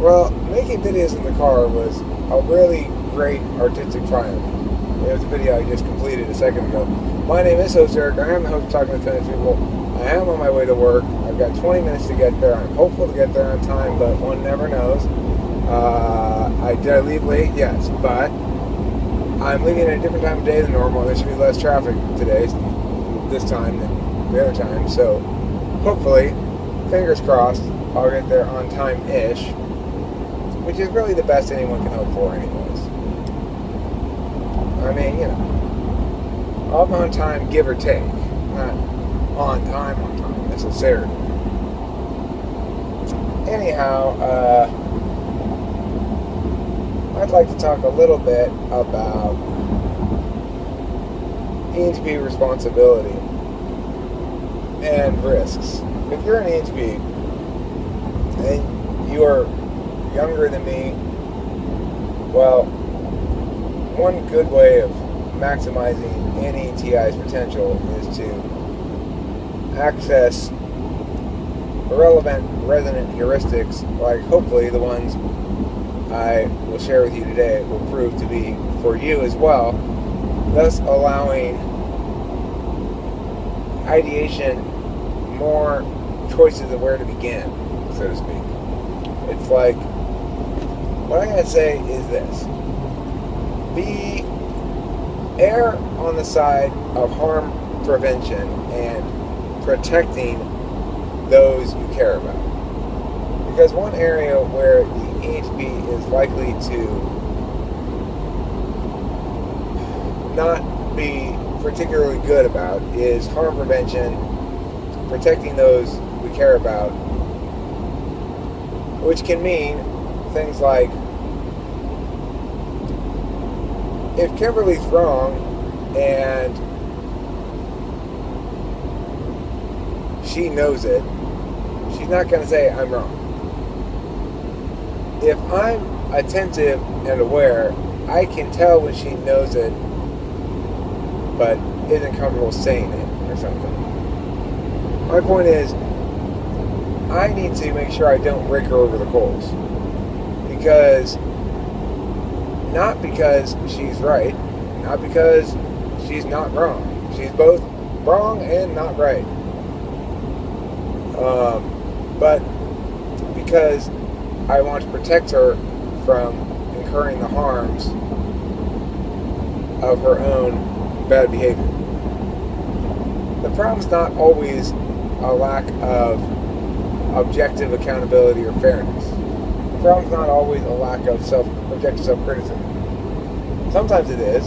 Well, making videos in the car was a really great artistic triumph. It was a video I just completed a second ago. My name is Host Eric. I am the host of Talking to Finish People. I am on my way to work. I've got 20 minutes to get there. I'm hopeful to get there on time, but one never knows. Did I leave late? Yes, but I'm leaving at a different time of day than normal. There should be less traffic today, this time than the other time. So hopefully, fingers crossed, I'll get there on time-ish, which is really the best anyone can hope for anyways. I mean, you know, I'm on time, give or take. Not on time necessarily. Anyhow, I'd like to talk a little bit about ENTP responsibility and risks. If you're an ENTP and you are younger than me, well, one good way of maximizing an ENTI's potential is to access relevant resonant heuristics, like hopefully the ones I will share with you today will prove to be for you as well, thus allowing ideation more choices of where to begin, so to speak. It's like, what I'm going to say is this: err on the side of harm prevention and protecting those you care about. Because one area where the ENTP is likely to not be particularly good about is harm prevention, protecting those we care about, which can mean things like, if Kimberly's wrong and she knows it, she's not going to say, I'm wrong. If I'm attentive and aware, I can tell when she knows it, but isn't comfortable saying it or something. My point is, I need to make sure I don't break her over the coals. Not because she's right, not because she's not wrong. She's both wrong and not right. But because I want to protect her from incurring the harms of her own bad behavior. The problem's not always a lack of objective accountability or fairness. The problem's not always a lack of objective self-criticism. Sometimes it is.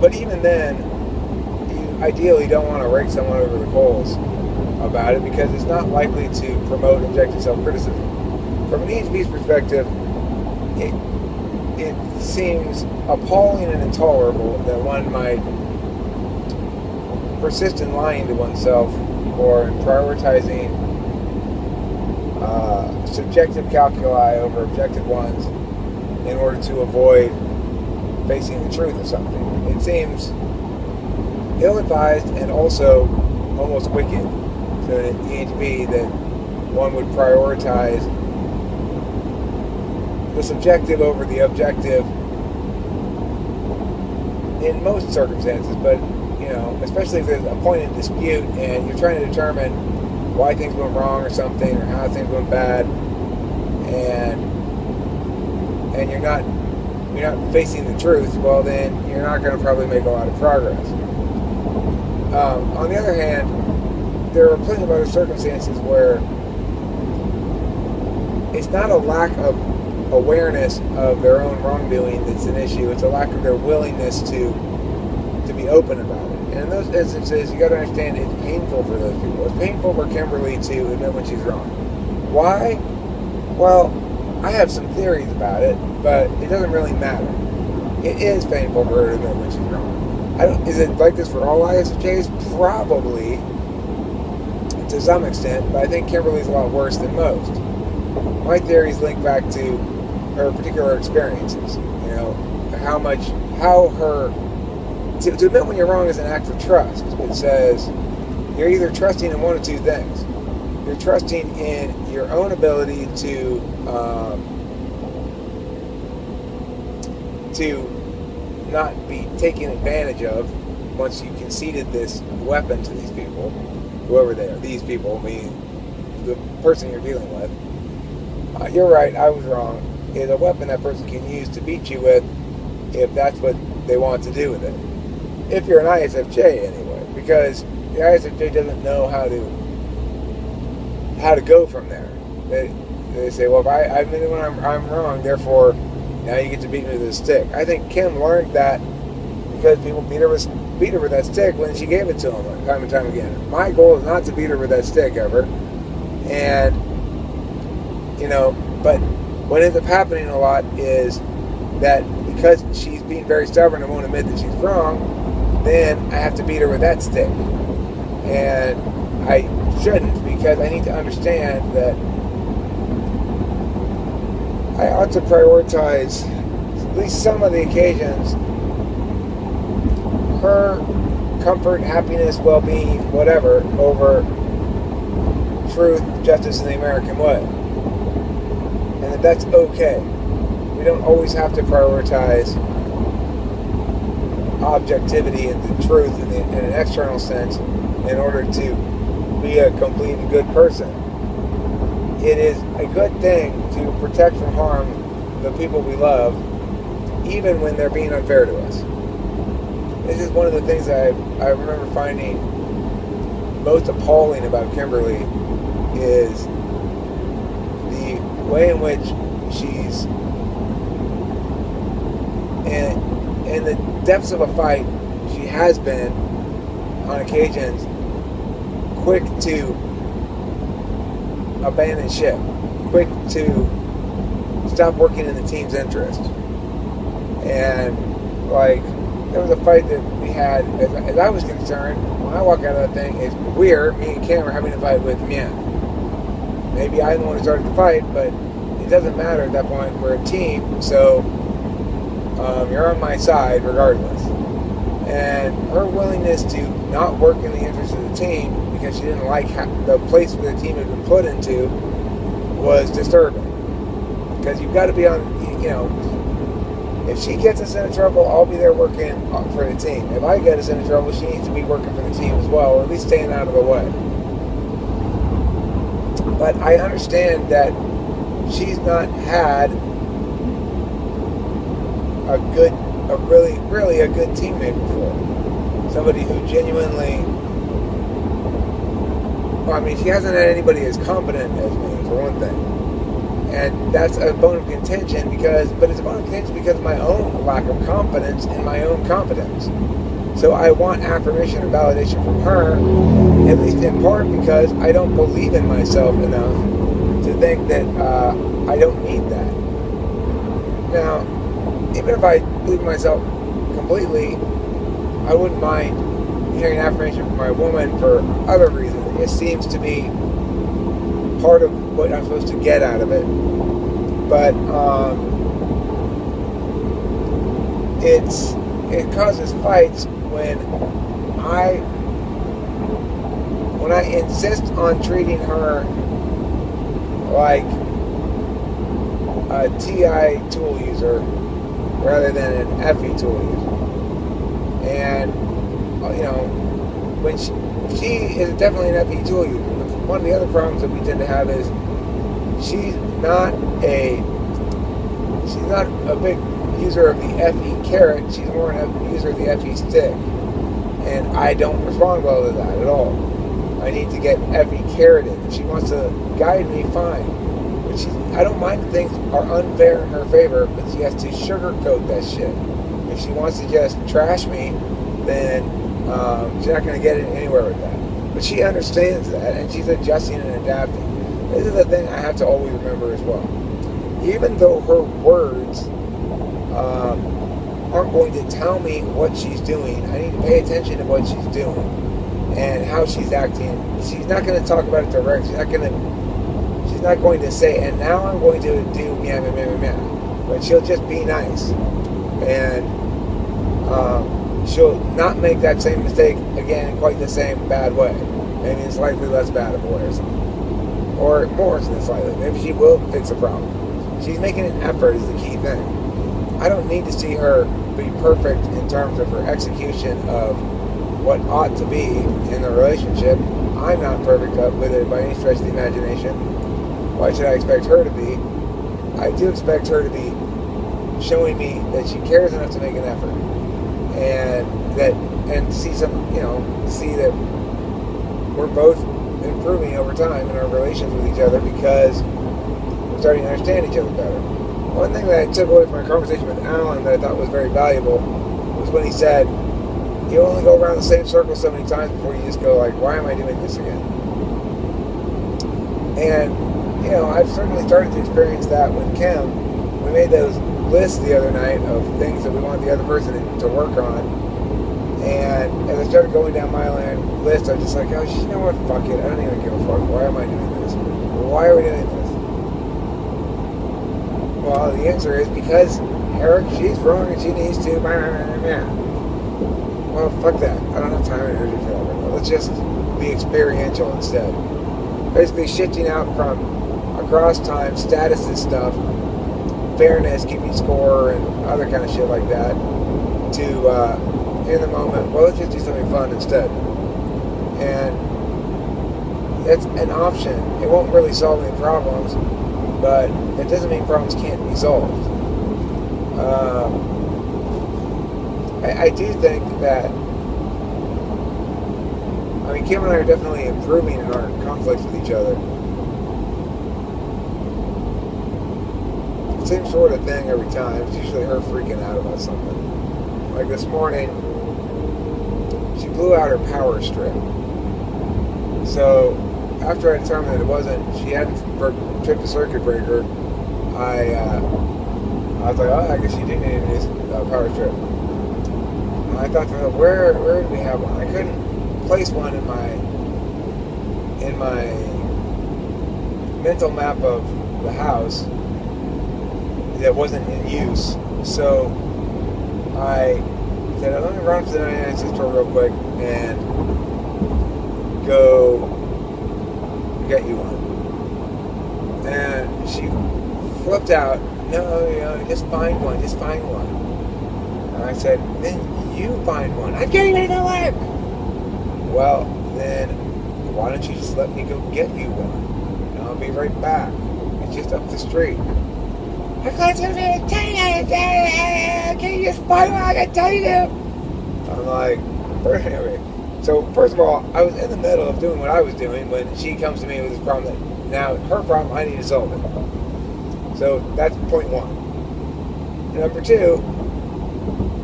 But even then, you ideally don't want to rake someone over the coals about it, because it's not likely to promote objective self-criticism. From an ENTP's perspective, it seems appalling and intolerable that one might persist in lying to oneself or in prioritizing subjective calculi over objective ones in order to avoid facing the truth of something. It seems ill-advised and also almost wicked to an ENTP that one would prioritize the subjective over the objective in most circumstances, but you know, especially if there's a point in dispute and you're trying to determine why things went wrong or something, or how things went bad, and you're not facing the truth, well then you're not going to probably make a lot of progress. On the other hand, there are plenty of other circumstances where it's not a lack of awareness of their own wrongdoing that's an issue, it's a lack of their willingness to be open about it. And in those instances, you got to understand, it's painful for those people. It's painful for Kimberly to admit when she's wrong. Why? Well, I have some theories about it, but it doesn't really matter. It is painful for her to admit when she's wrong. Is it like this for all ISFJs? Probably, to some extent, but I think Kimberly's a lot worse than most. My theories link back to her particular experiences. You know, to admit when you're wrong is an act of trust. It says, you're either trusting in one of two things. You're trusting in your own ability to not be taken advantage of once you conceded this weapon to these people, whoever they are. These people, meaning the person you're dealing with. You're right, I was wrong. It's a weapon that person can use to beat you with if that's what they want to do with it. If you're an ISFJ, anyway, because the ISFJ doesn't know how to go from there. They say, well, if I admit when I'm wrong, therefore now you get to beat me with a stick. I think Kim learned that because people beat her with that stick when she gave it to him time and time again. My goal is not to beat her with that stick ever. And, but what ends up happening a lot is that because she's being very stubborn and won't admit that she's wrong, then I have to beat her with that stick. And I shouldn't, because I need to understand that I ought to prioritize at least some of the occasions her comfort, happiness, well-being, whatever, over truth, justice, and the American way. And that's okay. We don't always have to prioritize objectivity and the truth in an external sense in order to be a complete and good person. It is a good thing to protect from harm the people we love, even when they're being unfair to us. This is one of the things I remember finding most appalling about Kimberly is the way in which she's in the depths of a fight. She has been on occasions quick to abandon ship, quick to stop working in the team's interest. And there was a fight that we had, as I was concerned, when I walk out of that thing, me and Cam are having a fight with Mia. Maybe I'm the one who started the fight, but it doesn't matter at that point. We're a team, so you're on my side regardless. And her willingness to not work in the interest of the team because she didn't like the place where the team had been put into was disturbing. Because you've got to be on, if she gets us into trouble, I'll be there working for the team. If I get us into trouble, she needs to be working for the team as well, or at least staying out of the way. But I understand that she's not had really a good teammate before. Somebody who genuinely, she hasn't had anybody as competent as me, for one thing. And that's a bone of contention but it's a bone of contention because of my own lack of confidence in my own competence. So I want affirmation and validation from her, at least in part because I don't believe in myself enough to think that I don't need that. Now, even if I believe in myself completely, I wouldn't mind hearing affirmation from my woman for other reasons. It seems to be part of what I'm supposed to get out of it. But it causes fights when I insist on treating her like a TI tool user rather than an FE tool user. And when she is definitely an FE tool user. One of the other problems that we tend to have is she's not a big user of the FE carrot. She's more a user of the FE stick, and I don't respond well to that at all. I need to get FE carroted. If she wants to guide me, fine. But I don't mind if things are unfair in her favor, but she has to sugarcoat that shit. If she wants to just trash me, then she's not going to get anywhere with that. But she understands that, and she's adjusting and adapting. This is the thing I have to always remember as well. Even though her words aren't going to tell me what she's doing, I need to pay attention to what she's doing and how she's acting. She's not going to talk about it direct. She's not going to say, and now I'm going to do meow, meow, meow, meow. But she'll just be nice. And she'll not make that same mistake again in quite the same bad way. maybe it's slightly less bad of a way or something. Or more than slightly. Maybe she will fix a problem. She's making an effort is the key thing. I don't need to see her be perfect in terms of her execution of what ought to be in the relationship. I'm not perfect with it by any stretch of the imagination. Why should I expect her to be? I do expect her to be showing me that she cares enough to make an effort, and see some, see that we're both improving over time in our relations with each other because we're starting to understand each other better. One thing that I took away from my conversation with Alan that I thought was very valuable was when he said, you only go around the same circle so many times before you just go like, why am I doing this again? And, I've certainly started to experience that with Kim. We made those lists the other night of things that we want the other person to work on. And as I started going down my list, I was just like, oh, you know what, fuck it. I don't even give a fuck. Why am I doing this? Why are we doing this? Well, the answer is because, Eric, she's wrong and she needs to. Well, fuck that. I don't have time and energy for that right now. Let's just be experiential instead. Basically shifting out from across time, status and stuff, fairness, keeping score, and other kind of shit like that, to in the moment, well, let's just do something fun instead. And it's an option. It won't really solve any problems, but it doesn't mean problems can't be solved. I do think that, Kim and I are definitely improving in our conflicts with each other. Same sort of thing every time. It's usually her freaking out about something. Like this morning, she blew out her power strip. So after I determined that she hadn't tripped the circuit breaker, I was like, oh, I guess she didn't need a power strip. And I thought to myself, where did we have one? I couldn't place one in my mental map of the house that wasn't in use. So I said, let me run to the 99 cent store real quick and go get you one. And she flipped out, no, just find one. And I said, then you find one. I'm getting ready to work. Well, then why don't you just let me go get you one? And I'll be right back. It's just up the street. I can't tell you, can you just find one? I can tell you. I'm like, anyway. So first of all, I was in the middle of doing what I was doing when she comes to me with this problem that now her problem, I need to solve it. So that's point one. Number two,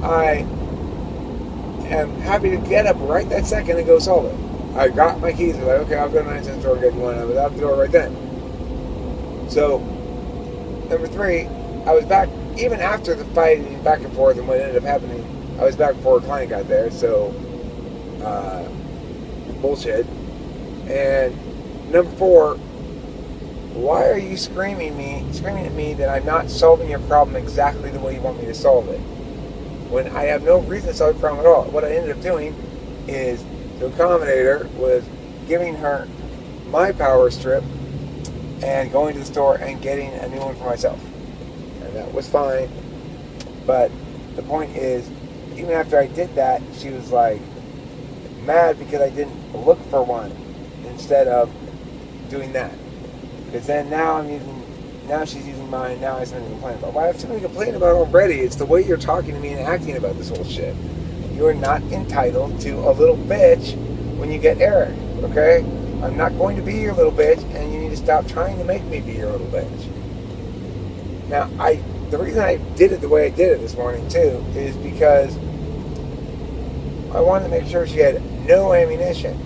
I am happy to get up right that second and go solve it. I got my keys. I was like, okay, I'll go to the 99 cent store and get you one. I was out the door right then. So, number three, I was back, even after the fighting back and forth and what ended up happening, I was back before a client got there, so, bullshit. And number four, why are you screaming at me that I'm not solving your problem exactly the way you want me to solve it? When I have no reason to solve the problem at all. What I ended up doing is, to accommodate her, was giving her my power strip and going to the store and getting a new one for myself. And that was fine. But the point is, even after I did that, she was like mad because I didn't look for one instead of doing that. Because then now she's using mine, now I have something to complain about. Well, I have something to complain about already. It's the way you're talking to me and acting about this whole shit. You are not entitled to a little bitch when you get Eric, okay? I'm not going to be your little bitch, and you need to stop trying to make me be your little bitch. Now, the reason I did it the way I did it this morning, too, is because I wanted to make sure she had no ammunition,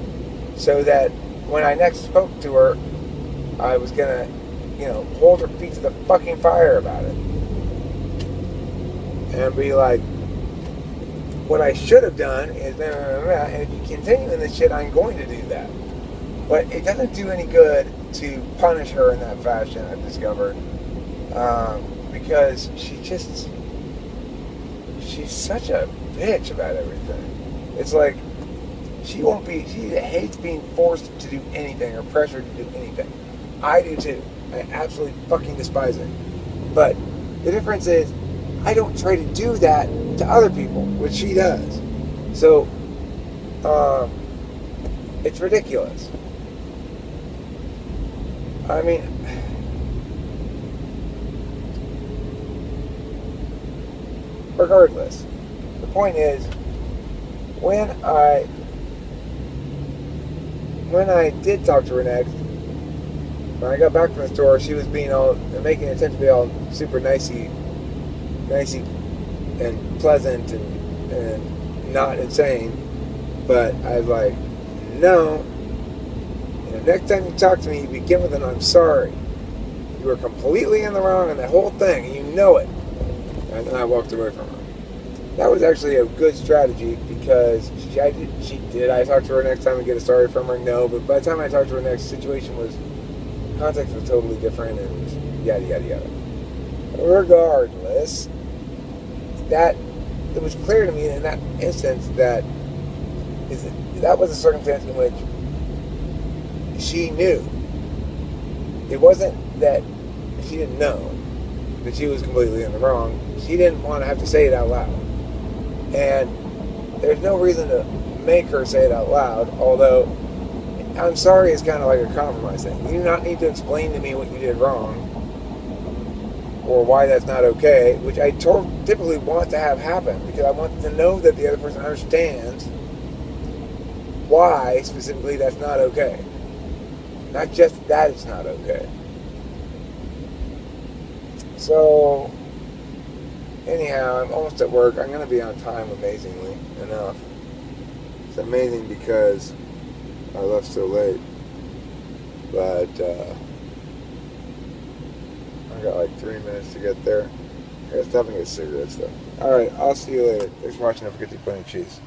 so that when I next spoke to her, I was going to, hold her feet to the fucking fire about it. And be like, what I should have done is, and if you continue in this shit, I'm going to do that. But it doesn't do any good to punish her in that fashion, I've discovered. Because she's such a bitch about everything. It's like, She won't be. She hates being forced to do anything or pressured to do anything. I do too. I absolutely fucking despise it. But the difference is, I don't try to do that to other people, which she does. So, it's ridiculous. I mean, regardless, the point is, when I did talk to her next, when I got back from the store, she was being making an attempt to be all super nicey and pleasant and not insane. But I was like, no. Next time you talk to me, you begin with an "I'm sorry. You were completely in the wrong on that whole thing, and you know it." And then I walked away from her. That was actually a good strategy because I talked to her next time and get a sorry from her? No, but by the time I talked to her next, context was totally different and yada yada yada. Regardless, that it was clear to me in that instance that was a circumstance in which she knew. It wasn't that she didn't know that she was completely in the wrong. She didn't want to have to say it out loud. And there's no reason to make her say it out loud, although "I'm sorry" is kind of like a compromise thing. You do not need to explain to me what you did wrong or why that's not okay, which I typically want to have happen because I want to know that the other person understands why specifically that's not okay. Not just that it's not okay. So, anyhow, I'm almost at work. I'm going to be on time, amazingly enough. It's amazing because I left so late. But, I got like 3 minutes to get there. I gotta stop and get cigarettes, though. Alright, I'll see you later. Thanks for watching. Don't forget to eat plenty of cheese.